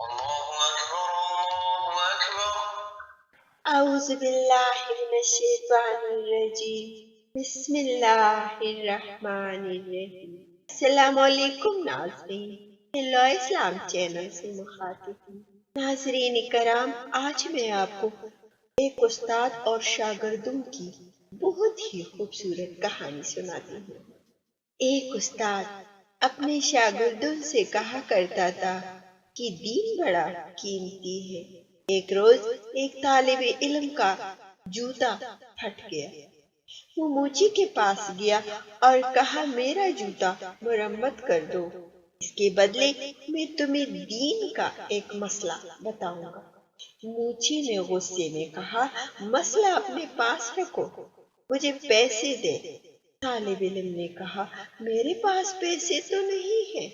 الله أكبر الله أكبر اعوذ باللہ من الشیطان الرجیم بسم اللہ الرحمن الرحیم۔ السلام علیکم ناظرین، ہیلو اسلام چینل سے مخاطب ہوں۔ ناظرین کرام، آج میں آپ کو ایک استاد اور شاگردوں کی بہت ہی خوبصورت کہانی سناتی ہوں۔ ایک استاد اپنے شاگردوں سے کہا کرتا تھا کہ دین بڑا قیمتی ہے۔ ایک روز ایک طالب علم کا جوتا پھٹ گیا۔ وہ موچی کے پاس گیا اور کہا میرا جوتا مرمت کر دو، اس کے بدلے میں تمہیں دین کا ایک مسئلہ بتاؤں گا۔ موچی نے غصے میں کہا مسئلہ اپنے پاس رکھو، مجھے پیسے دے۔ طالب علم نے کہا میرے پاس پیسے تو نہیں ہے۔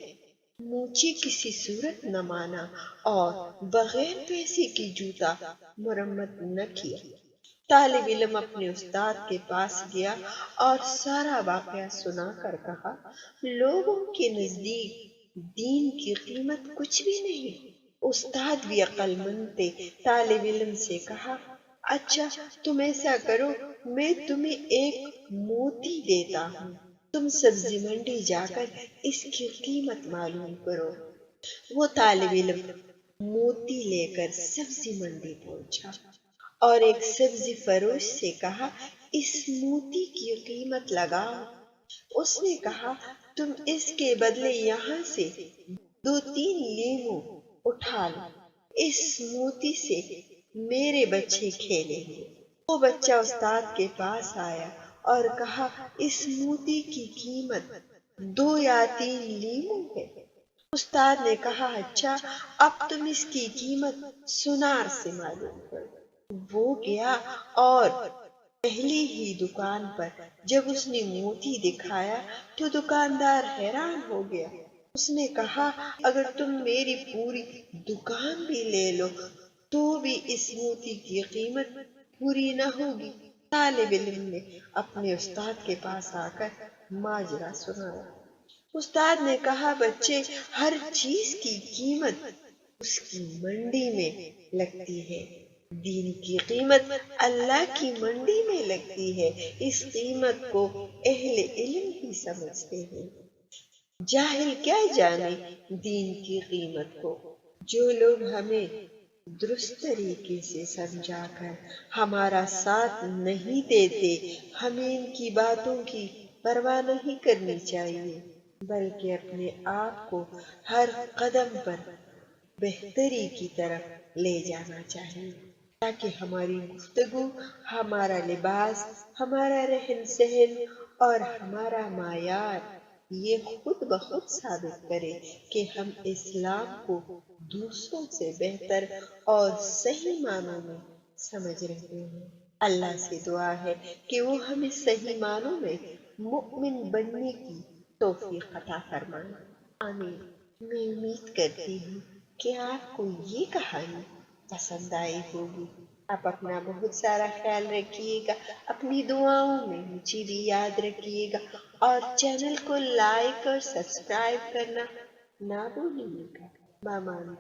موچی کسی صورت نہ مانا اور بغیر پیسے کی جوتا مرمت نہ کیا۔ طالب علم اپنے استاد کے پاس گیا اور سارا واقعہ سنا کر کہا لوگوں کے نزدیک دین کی قیمت کچھ بھی نہیں۔ استاد بھی عقل مند تھے، طالب علم سے کہا اچھا تم ایسا کرو، میں تمہیں ایک موتی دیتا ہوں، تم سبزی منڈی جا کر اس کی قیمت معلوم کرو۔ وہ طالب علم موتی لے کر سبزی منڈی پہنچا اور ایک سبزی فروش سے کہا اس موتی کی قیمت لگاؤ۔ اس نے کہا تم اس کے بدلے یہاں سے 2-3 لیموں اٹھا لو، اس موتی سے میرے بچے کھیلیں گے۔ وہ بچہ استاد کے پاس آیا اور کہا اس موتی کی قیمت 2 یا 3 لیموں ہے۔ استاد نے کہا اچھا اب تم اس کی قیمت سنار سے معلوم کرو۔ وہ گیا اور پہلی ہی دکان پر جب اس نے موتی دکھایا تو دکاندار حیران ہو گیا۔ اس نے کہا اگر تم میری پوری دکان بھی لے لو تو بھی اس موتی کی قیمت پوری نہ ہوگی۔ طالب علم نے اپنے استاد کے پاس آ کر ماجرا سنایا۔ استاد نے کہا بچے ہر چیز کی قیمت اس کی منڈی میں لگتی ہے، دین کی قیمت اللہ کی منڈی میں لگتی ہے، اس قیمت کو اہل علم ہی سمجھتے ہیں، جاہل کیا جانے دین کی قیمت کو۔ جو لوگ ہمیں درست طریقے سے سمجھا کر ہمارا ساتھ نہیں دیتے، ہمیں ان کی باتوں کی پرواہ نہیں کرنی چاہیے، بلکہ اپنے آپ کو ہر قدم پر بہتری کی طرف لے جانا چاہیے تاکہ ہماری گفتگو، ہمارا لباس، ہمارا رہن سہن اور ہمارا معیار یہ خود بخود ثابت کرے کہ ہم اسلام کو دوسروں سے بہتر اور صحیح معنوں میں سمجھ رہے ہیں۔ اللہ سے دعا ہے کہ وہ ہمیں صحیح معنوں میں مؤمن بننے کی توفیق عطا فرمائے، آمین۔ میں امید کرتی ہوں کہ آپ کو یہ کہانی پسند آئی ہوگی۔ آپ اپنا بہت سارا خیال رکھیے گا، اپنی دعاؤں میں مجھے بھی یاد رکھیے گا اور چینل کو لائک اور سبسکرائب کرنا نہ بھولیے گا۔ مامان